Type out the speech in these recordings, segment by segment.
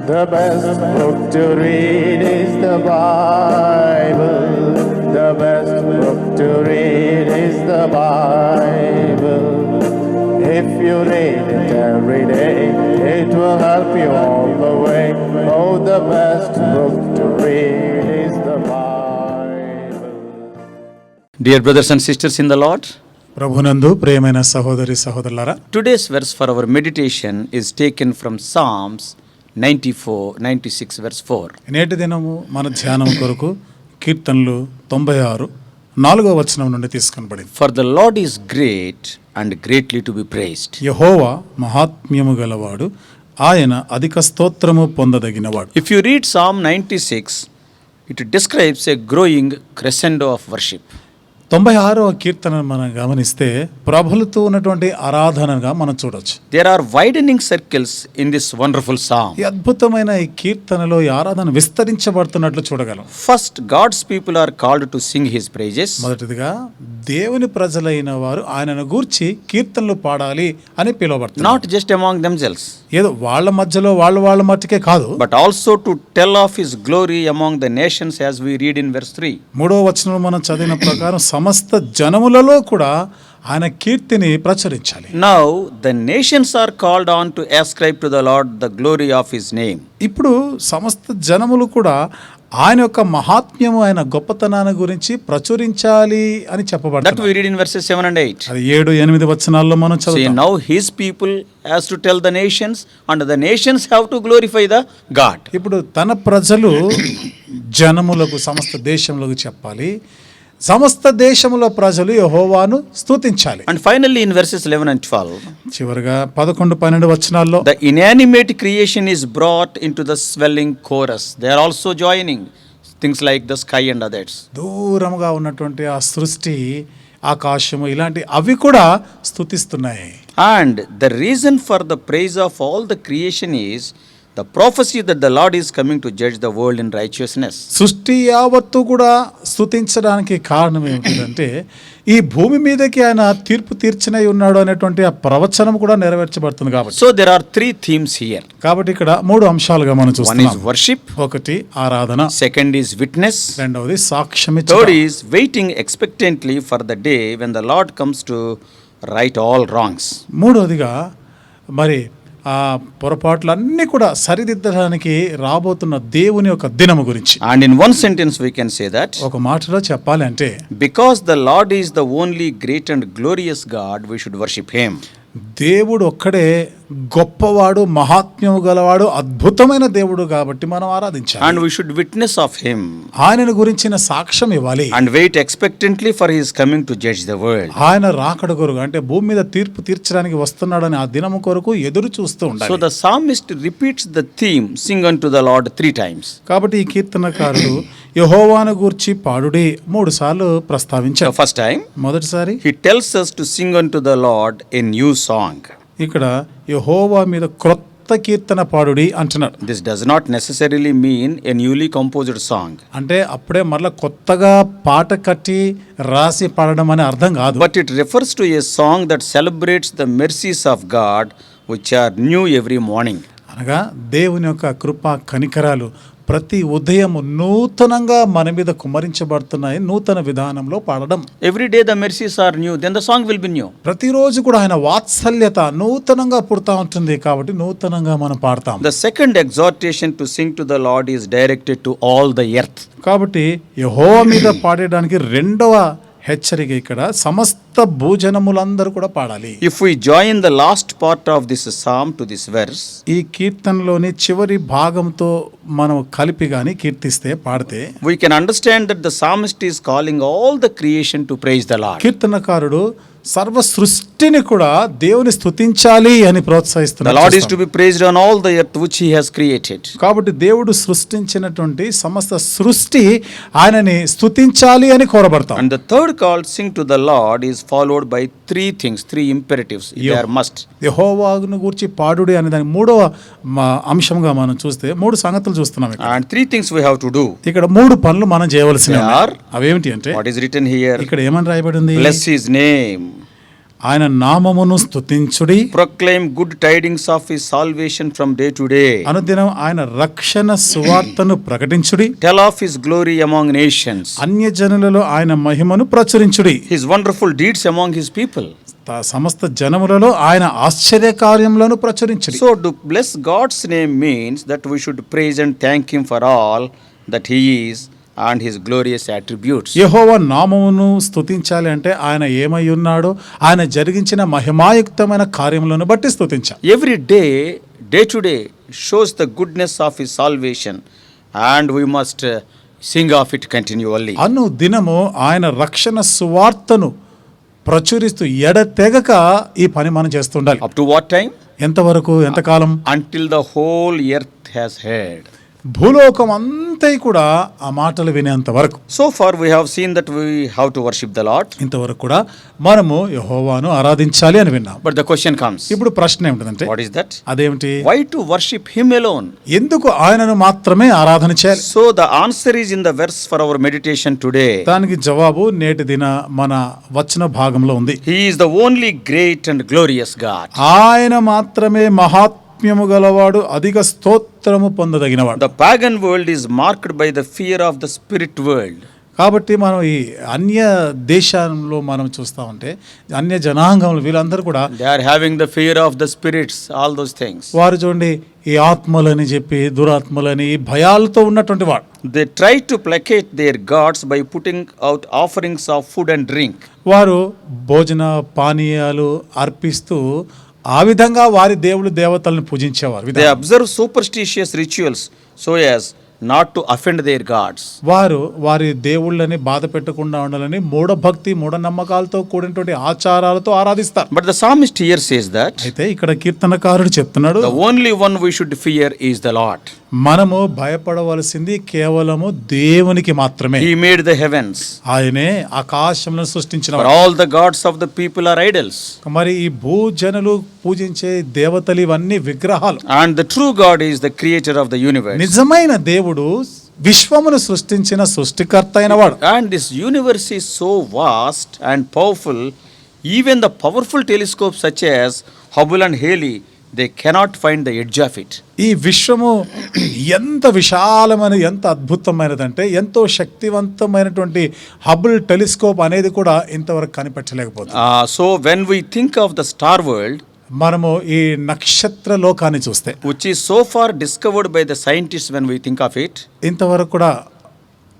The best book to read is the Bible. The best book to read is the Bible. If you read it every day, it will help you all the way. Oh, the best book to read is the Bible. Dear brothers and sisters in the Lord, ప్రభునందు ప్రియమైన సహోదరి సహోదరులారా, today's verse for our meditation is taken from Psalms 96 verse 4. నేటి దినము మన ధ్యానం కొరకు కీర్తనలు 96 4వ వచనం నుండి తీసుకొనబడింది. For the Lord is great and greatly to be praised. యెహోవా మహాత్మ్యము గలవాడు, ఆయన అధిక స్తోత్రము పొందదగినవాడు. If you read Psalm 96, it describes a growing crescendo of worship. 96వ కీర్తనను మనం గమనిస్తే ప్రభులతో ఉన్నటువంటి ఆరాధనగా మనం చూడొచ్చు. There are widening circles in this wonderful psalm. ఈ అద్భుతమైన ఈ కీర్తనలో ఈ ఆరాధన విస్తరించబడుతున్నట్లు చూడగలం. First, God's people are called to sing his praises. మొదటిదిగా దేవుని ప్రజలైన వారు ఆయనను గూర్చి కీర్తనలు పాడాలి అని పిలువబడుతున్నారు. Not just among themselves, ఏదో వాళ్ళ మధ్యలో వాళ్ళ మట్టుకే కాదు, but also to tell of his glory among the nations, as we read in verse 3. 3వ వచనంలో మనం చదివిన ప్రకారం సమస్త జనములలో కూడా ఆయన కీర్తిని ప్రచురించాలి. Now the nations are called on to ascribe to the Lord the glory of his name. ఇప్పుడు సమస్త జనములు కూడా ఆయన యొక్క మహాత్మ్యము, ఆయన గొప్పతనాన్ని గురించి ప్రచురించాలి అని That చెప్పబడుతుంది. we read in verses 7 and 8. అది 7-8 వచనాల్లో మనం See, చదువుతాం. now his people has to tell the nations, and the nations have to glorify the God. ఇప్పుడు తన ప్రజలు జనములకు, సమస్త దేశములకు చెప్పాలి, సమస్త దేశముల ప్రజలు యెహోవాను స్తుతించాలి. And finally in verses 11 and 12, చివరగా 11-12 వచనాల్లో the inanimate creation is brought into the swelling chorus. They are also joining things like the sky and others. దూరముగా ఉన్నటువంటి ఆ సృష్టి, ఆకాశము, ఇలాంటి అవి కూడా స్తుతిస్తున్నాయి. And the reason for the praise of all the creation is the prophecy that the Lord is coming to judge the world in righteousness. సృష్టి యావత్తు కూడా స్తుతించడానికి కారణం ఏమిటంటే ఈ భూమి మీదకి ఆయన తీర్పు తీర్చినై ఉన్నాడు అనేటువంటి ఆ ప్రవచనం కూడా నెరవేర్చబడుతుంది కాబట్టి. So there are three themes here. కాబట్టి ఇక్కడ 3 అంశాలుగా మనం One చూస్తున్నాం. is worship, ఒకటి ఆరాధన, second is witness, రెండవది సాక్ష్యం third ఇచ్చుట, is waiting expectantly for the day when the Lord comes to right all wrongs. మూడవదిగా మరి ఆ పొరపాట్లన్నీ కూడా సరిదిద్దడానికి రాబోతున్న దేవుని యొక్క దినము గురించి. And in one sentence we can say that ఒక మాటలో చెప్పాలి అంటే, because the Lord is the only great and glorious God, we should worship him. దేవుడు ఒక్కడే గొప్పవాడు, మహాత్మ్యము గలవాడు, అద్భుతమైన దేవుడు కాబట్టి మనం ఆరాధించాలి. And we should witness of him ఆయనను గురించిన సాక్ష్యం ఇవ్వాలి. and wait expectantly for his coming to judge the world. ఆయన రాకడ కొరకు, అంటే భూమి మీద తీర్పు తీర్చడానికి వస్తున్నాడని ఆ దినము కొరకు ఎదురు చూస్తూ So ఉండాలి. the psalmist repeats the theme, sing unto the Lord 3 times. కాబట్టి ఈ కీర్తనకారుడు యెహోవాను గూర్చి పాడుడి 3 సార్లు The ప్రస్తావించారు. first time మొదటిసారి he tells us to sing unto the Lord a new song. ఇక్కడ యెహోవా మీద క్రొత్త కీర్తన పాడుడి అంటున్నాడు. This does not necessarily mean a newly composed song, అంటే అప్పుడే మరలా కొత్తగా పాట కట్టి రాసి పాడడం అనే అర్థం కాదు. but it refers to a song that celebrates the mercies of God which are new every morning. అనగా దేవుని యొక్క కృపా కనికరాలు ప్రతి ఉదయం నూతనంగా మన మీద కుమ్మరించబడుతున్నాయి. నూతన విధానంలో పాడడం. Every day the mercies are new, then the song will be new. ప్రతిరోజు కూడా ఆయన వాత్సల్యత నూతనంగా పుడతా ఉంటుంది కాబట్టి నూతనంగా మనం పాడతాం. The second exhortation to sing to the Lord is directed to all the earth. కాబట్టి యెహోవా మీద పాడడానికి రెండవ హెచ్చరిక ఇక్కడ సమస్త భూజనములందరూ కూడా పాడాలి. If we join the last part of this psalm to this verse, ఈ కీర్తనలోని చివరి భాగంతో మనం కలిపి గాని కీర్తిస్తే, పాడితే, we can understand that the psalmist is calling all the creation to praise the Lord. కీర్తనకారుడు సర్వ సృష్టిని కూడా దేవుని స్తుతించాలి అని The ప్రోత్సహిస్తున్నాడు. Lord is to be praised on all the earth which he has created. కాబట్టి దేవుడు సృష్టించినటువంటి సమస్త సృష్టి ఆయనని స్తుతించాలి అని కోరబడతాం. And the third call, sing to the Lord, is followed by 3 things, 3 imperatives. They are must. యెహోవాను గూర్చి పాడుడి అనే దాని 3వ అంశంగా మనం చూస్తే 3 సంగతులు చూస్తున్నాం ఇక్కడ. And 3 things we have to do. ఇక్కడ 3 పనులు మనం చేయవలసినవి. They are, అవేమిటి అంటే, what is written here? ఇక్కడ ఏమని రాయబడింది? Bless his name. ఆయన నామమును స్తుతించుడి, proclaim good tidings of his salvation from day to day, అనుదినం ఆయన రక్షణ సువార్తను ప్రకటించుడి, tell of his glory among nations, అన్యజనులలో ఆయన మహిమను ప్రచురించుడి, his wonderful deeds among his people. సమస్త జనములలో ఆయన ఆశ్చర్య కార్యములను ప్రచురించుడి. So to bless God's name means that we should praise and thank him for all that he is and his glorious attributes. యెహోవా నామమును స్తుతించాలి అంటే ఆయన ఏమై ఉన్నాడో, ఆయన జరిగించిన మహిమాయుక్తమైన కార్యములను బట్టి స్తుతించాలి. Every day, day to day, shows the goodness of his salvation, and we must sing of it continually. అను దినము ఆయన రక్షణ సువార్తను ప్రచురిస్తూ ఎడతెగక ఈ పని మనం చేస్తుండాలి. Up to what time? ఎంతవరకు, ఎంతకాలం? Until the whole earth has heard. భూలోకం అంతా కూడా ఆ మాటలు వినేంత వరకు. So far we have seen that we have to worship the Lord. ఇంతవరకు కూడా మనము యెహోవాను ఆరాధించాలి అని విన్నాం. But the question comes. ఇప్పుడు ప్రశ్న ఏమిటంటే, What is that? అదేమిటి? Why to worship him alone? ఎందుకు ఆయనను మాత్రమే ఆరాధన చేయాలి? So the answer is in the verse for our meditation today. దానికి జవాబు నేటి దిన మన వచన భాగంలో ఉంది. He is the only great and glorious God. ఆయన మాత్రమే మహాత్మ్యము గలవాడు, అధిక స్తోత్రము పొందదగినవాడు. The pagan world is marked by the fear of the spirit world. కాబట్టి మనం ఈ అన్య దేశాల్లో మనం చూస్తా ఉంటే అన్య జనాంగంలో వీళ్ళందరూ కూడా They are having the fear of the spirits, all those things. వారు చూడండి ఈ ఆత్మలని చెప్పి దురాత్మలని ఈ భయాలతో ఉన్నటువంటి వాడు. They try to placate their gods by putting out offerings of food and drink. వారు భోజన పానీయాలు అర్పిస్తూ ఆ విధంగా వారి దేవుడు దేవతలను పూజించేవారు. They observe superstitious rituals so as not to offend their gods. వారు వారి దేవుళ్ళని బాధ పెట్టకుండా ఉండాలని మూఢభక్తి మూఢనమ్మకాలతో కూడినటువంటి ఆచారాలతో ఆరాధిస్తారు. But the psalmist here says that అయితే ఇక్కడ కీర్తనకారుడు చెప్తున్నాడు, the only one we should fear is the Lord. మనము భయపడవలసింది కేవలము దేవునికి మాత్రమే. He made the heavens. ఆయనే ఆకాశములను సృష్టించిన For all the gods of the people are idols. మరి ఈ భూజనులు పూజించే దేవతలు ఇవన్నీ విగ్రహాలు. And the true God is the creator of the universe. నిజమైన దేవుడు విశ్వమును సృష్టించిన సృష్టికర్త అయిన వాడు. And this universe is so vast and powerful, even the powerful telescopes such as Hubble and Halley, they cannot find the edge of it. ఈ విశ్వము ఎంత విశాలమైన, ఎంత అద్భుతమైనదంటే ఎంతో శక్తివంతమైనటువంటి హబుల్ టెలిస్కోప్ అనేది కూడా ఇంతవరకు కనిపెట్టలేకపోతుంది. So when we think of the star world, మనము ఈ నక్షత్ర లోకాన్ని చూస్తే, which is so far discovered by the scientists, when we think of it, ఇంతవరకు కూడా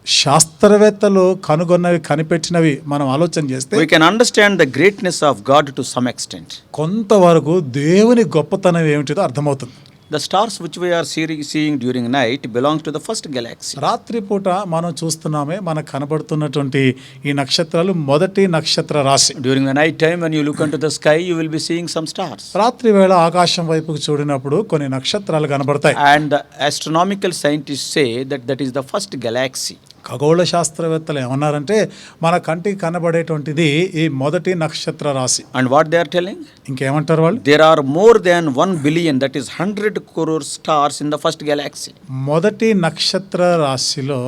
శాస్త్రవేత్తలు కనుగొన్నవి కనిపెట్టినవి మనం ఆలోచన చేస్తే we can understand the greatness of God to some extent. కొంతవరకు దేవుని గొప్పతనం ఏమిటిదో అర్థమవుతుంది. The stars which we are seeing during night belongs to the first galaxy. రాత్రిపూట మనం చూస్తున్నామే, మనకు కనబడుతున్నటువంటి ఈ నక్షత్రాలు మొదటి నక్షత్ర రాశి. During the night time, when you look into the sky, you will be seeing some stars. రాత్రి వేళ ఆకాశం వైపుకు చూడినప్పుడు కొన్ని నక్షత్రాలు కనబడతాయి. And the astronomical scientists say that that is the first galaxy. ఖగోళ శాస్త్రవేత్తలు ఏమన్నారంటే మన కంటికి కనబడేటువంటిది ఈ మొదటి నక్షత్ర రాశి. And what they are telling? ఇంకేమంటారు వాళ్ళు? There are more than 1 billion, that is 100 crore stars in the first galaxy. మొదటి నక్షత్ర రాశిలో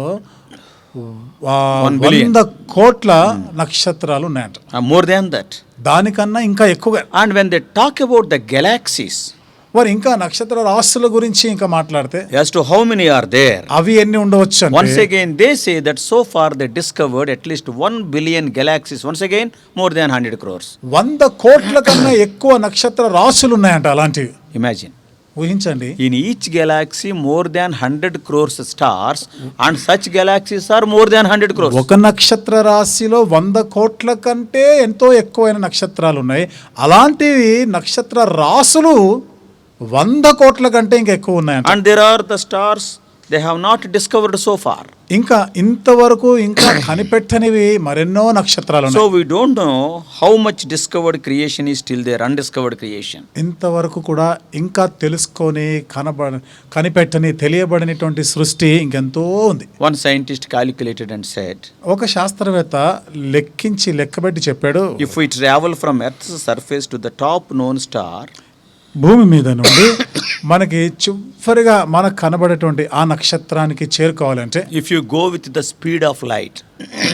1 billion. 100 కోట్ల నక్షత్రాలు ఉన్నాయంట. More than that. దానికన్నా ఇంకా ఎక్కువగా. And when they talk about the galaxies, వారు ఇంకా నక్షత్ర రాశుల గురించి ఇంకా మాట్లాడితే as to how many are there, అవి ఎన్ని ఉండవచ్చు అంటే, once again they say that so far they discovered at least 1 billion galaxies. Once again, more than 100 crores. 100 కోట్ల కన్నా ఎక్కువ నక్షత్ర రాశులు ఉన్నాయంట. అలాంటివి Imagine. ఊహించండి. In each galaxy more than 100 crores stars, and such galaxies are more than 100 crores. ఒక నక్షత్ర రాశిలో 100 కోట్ల కంటే ఎంతో ఎక్కువైన నక్షత్రాలు ఉన్నాయి. అలాంటివి నక్షత్ర రాశులు 100 కోట్ల కంటే ఇంకా ఎక్కువ ఉన్నాయంట. And there are the stars they have not discovered so far. ఇంకా ఇంతవరకు ఇంకా కనిపెట్టనివి మరెన్నో నక్షత్రాలు ఉన్నాయి. So we don't know how much discovered creation is still there, undiscovered creation. ఇంతవరకు కూడా ఇంకా తెలుసుకొని కనిపెట్టని తెలియబడినటువంటి సృష్టి ఇంకెంతో ఉంది. One scientist calculated and said, ఒక శాస్త్రవేత్త లెక్కబెట్టి చెప్పాడు, if we travel from Earth's surface to the top known star, భూమి మీద నుండి మనకి చివరిగా మనకు కనబడేటువంటి ఆ నక్షత్రానికి చేరుకోవాలంటే, if you go with the speed of light,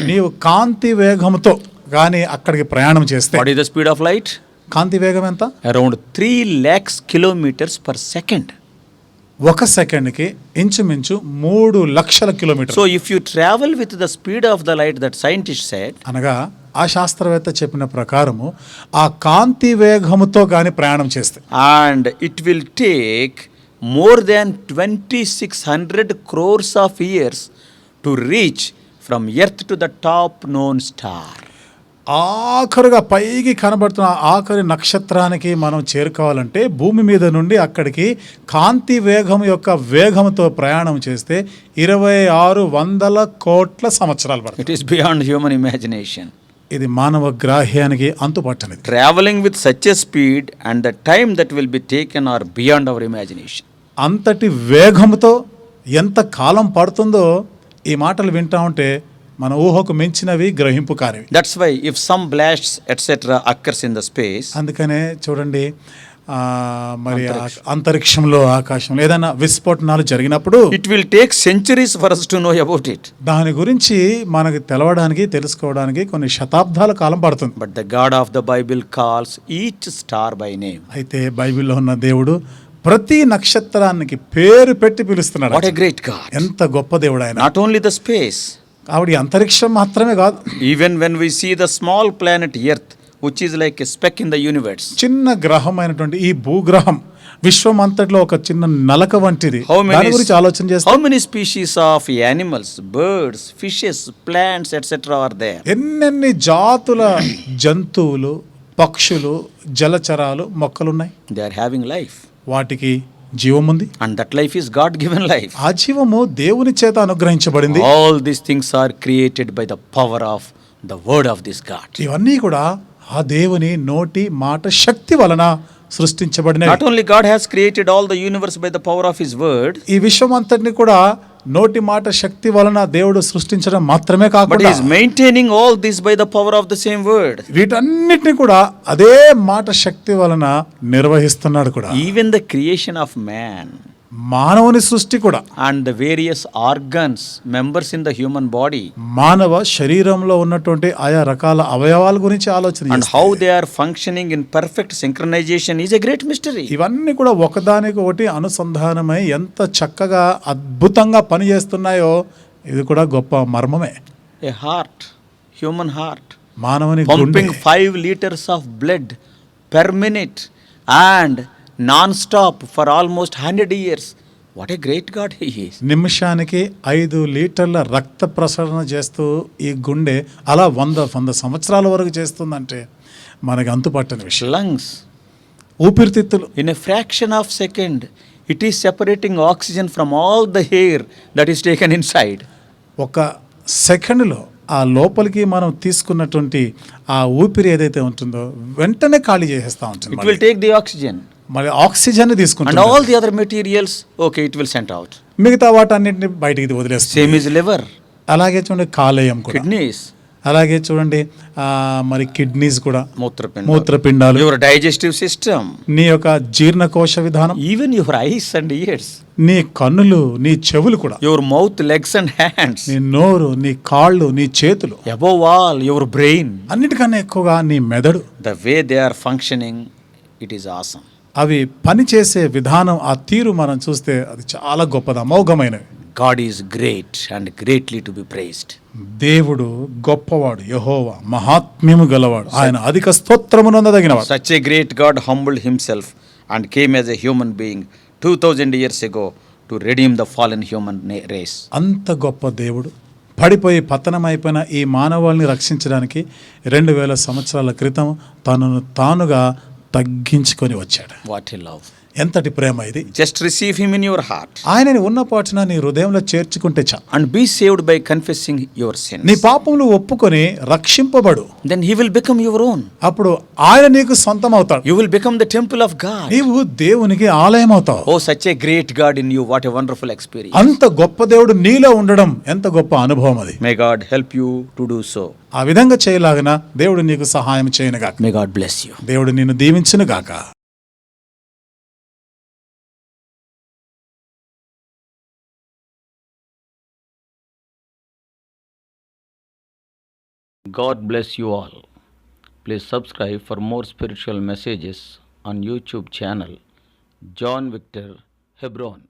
నీవు కాంతి వేగంతో కానీ అక్కడికి ప్రయాణం చేస్తే What is the speed of light? కాంతి వేగం ఎంత? Around 3 lakhs kilometers per second. ఒక సెకండ్కి ఇంచుమించు 3,00,000 kilometre. So if you travel with the speed of the light, that scientist said, అనగా ఆ శాస్త్రవేత్త చెప్పిన ప్రకారము ఆ కాంతి వేగముతో గాని ప్రయాణం చేస్తే and it will take more than 2,600 crores of years to reach from earth to the top known star. ఆఖరుగా పైకి కనబడుతున్న ఆఖరి నక్షత్రానికి మనం చేరుకోవాలంటే భూమి మీద నుండి అక్కడికి కాంతి వేగం యొక్క వేగంతో ప్రయాణం చేస్తే 2,600 కోట్ల సంవత్సరాలు పడుతుంది. It is beyond human imagination. ఇది మానవ గ్రాహ్యానికి అంతుపట్టనిది. Traveling with such a speed and the time that will be taken are beyond our imagination. అంతటి వేగంతో ఎంత కాలం పడుతుందో ఈ మాటలు వింటా ఉంటే మన ఊహకు మించినవి, గ్రహింపు కానివి. That's why if some blasts etc. occurs in the space, అందుకనే చూడండి మరి అంతరిక్షంలో, ఆకాశంలో ఏదైనా విస్ఫోటనాలు జరిగినప్పుడు it will take centuries for us to know about it. దాని గురించి మనకు తెలవడానికి, తెలుసుకోవడానికి కొన్ని శతాబ్దాల కాలం పడుతుంది. But the God of the Bible calls each star by name. అయితే బైబిల్లో ఉన్న దేవుడు ప్రతి నక్షత్రానికి పేరు పెట్టి పిలుస్తున్నాడు. What a great God. ఎంత గొప్ప దేవుడు ఆయన. Not only the space, ఆవిడ అంతరిక్షం మాత్రమే కాదు, even when we see the small planet Earth, which is like a speck in the universe, చిన్న గ్రహం అయినటువంటి ఈ భూగ్రహం విశ్వం అంతట్లో ఒక చిన్న నలక వంటిది. దాని గురించి ఆలోచన చేస్తే how many species of animals, birds, fishes, plants etc. are there? ఎన్నెన్ని జాతుల జంతువులు, పక్షులు, జలచరాలు, మొక్కలున్నాయి. They are having life. వాటికి జీవం ఉంది. And that life is God given life. ఆ జీవము దేవుని చేత అనుగ్రహించబడింది. All these things are created by the power of the word of this God. ఇవన్నీ కూడా ఆ దేవుని నోటి మాట శక్తి వలన సృష్టించబడినవి. Not only God has created all the universe by the power of his word, ఈ విశ్వం అంతటిని కూడా నోటి మాట శక్తి వలన దేవుడు సృష్టించడం మాత్రమే but కాకుండా he is maintaining all this by the power of the same word. వీటన్నిటిని కూడా అదే మాట శక్తి వలన నిర్వహిస్తున్నాడు కూడా. Even the creation of man మానవుని సృష్టి కూడా and the various organs, members in the human body, మానవ శరీరంలో ఉన్నటువంటి ఆయా రకాల అవయవాల గురించి ఆలోచన and చేస్తే how they are functioning in perfect synchronization is a great mystery. ఇవన్నీ కూడా ఒకదానికి ఒకటి అనుసంధానమై ఎంత చక్కగా అద్భుతంగా పనిచేస్తున్నాయో ఇది కూడా గొప్ప మర్మమే. A heart, human heart, మానవుని గుండె pumping 5 liters of blood per minute and non-stop for almost 100 years. What a great God he is. నిమిషానికి 5 లీటర్ల రక్త ప్రసరణ చేస్తూ ఈ గుండె అలా 100 సంవత్సరాల వరకు చేస్తుందంటే మనకి అంతుపట్టని విషయం. Lungs, ఊపిరితిత్తులు in a fraction of second, it is separating oxygen from all the air that is taken inside. ఒక సెకండ్లో ఆ లోపలికి మనం తీసుకున్నటువంటి ఆ ఊపిరి ఏదైతే ఉంటుందో వెంటనే ఖాళీ చేసేస్తా ఉంటుంది. It will take the oxygen మరి ఆక్సిజన్ and తీసుకుంటుంది. all the other materials, okay, it will send out. మిగతా వాటన్నిటిని బయటికి వదిలేస్తుంది. Same is liver, అలాగే చూడండి కాలేయం కూడా, kidneys, అలాగే చూడండి మరి కిడ్నీస్ కూడా, మూత్రపిండాలు, మూత్రపిండాలు, your digestive system, నీ యొక్క జీర్ణకోశ విధానం, even your eyes and ears, నీ కన్నులు, నీ చెవులు కూడా, your mouth, legs and hands, నీ నోరు, నీ కాళ్ళు, నీ చేతులు, above all your brain. అన్నిటికన్నా ఎక్కువగా నీ మెదడు. The way they are functioning, it is awesome. అవి పనిచేసే విధానం, ఆ తీరు మనం చూస్తే అది చాలా గొప్పది, అమోఘమైనవి. God is great and greatly to be praised. దేవుడు గొప్పవాడు, యెహోవా మహాత్మ్యము గలవాడు, ఆయన అధిక స్తోత్రమునందదగినవాడు. Such a great God humbled himself and came as a human being 2000 years ago to redeem the fallen human race. అంత గొప్ప దేవుడు పడిపోయి పతనమైపోయిన ఈ మానవాళిని రక్షించడానికి 2000 సంవత్సరాల క్రితం తనను తానుగా తగ్గించుకొని వచ్చాడు. What a love. ఎంతటి ప్రేమ ఇది. Just receive him in your heart ఆయనని ఉన్న పాటున నీ హృదయంలో చేర్చుకుంటే చాలు. and be saved by confessing your sins. నీ పాపములు ఒప్పుకొని రక్షింపబడు. Then he will become your own. అప్పుడు ఆయన నీకు సొంతం అవుతాడు. You will become the temple of God. నీవు దేవునికి ఆలయం అవుతావు. Oh, such a great God in you. What a wonderful experience. అంత గొప్ప దేవుడు నీలో ఉండడం ఎంత గొప్ప అనుభవం అది. May God help you to do so. ఆ విధంగా చేయలాగిన దేవుడు నీకు సహాయం చేయనుగాక. May God bless you. దేవుడు నిన్ను దీవించునుగాక. God bless you all. Please subscribe for more spiritual messages on YouTube channel John Victor Hebron.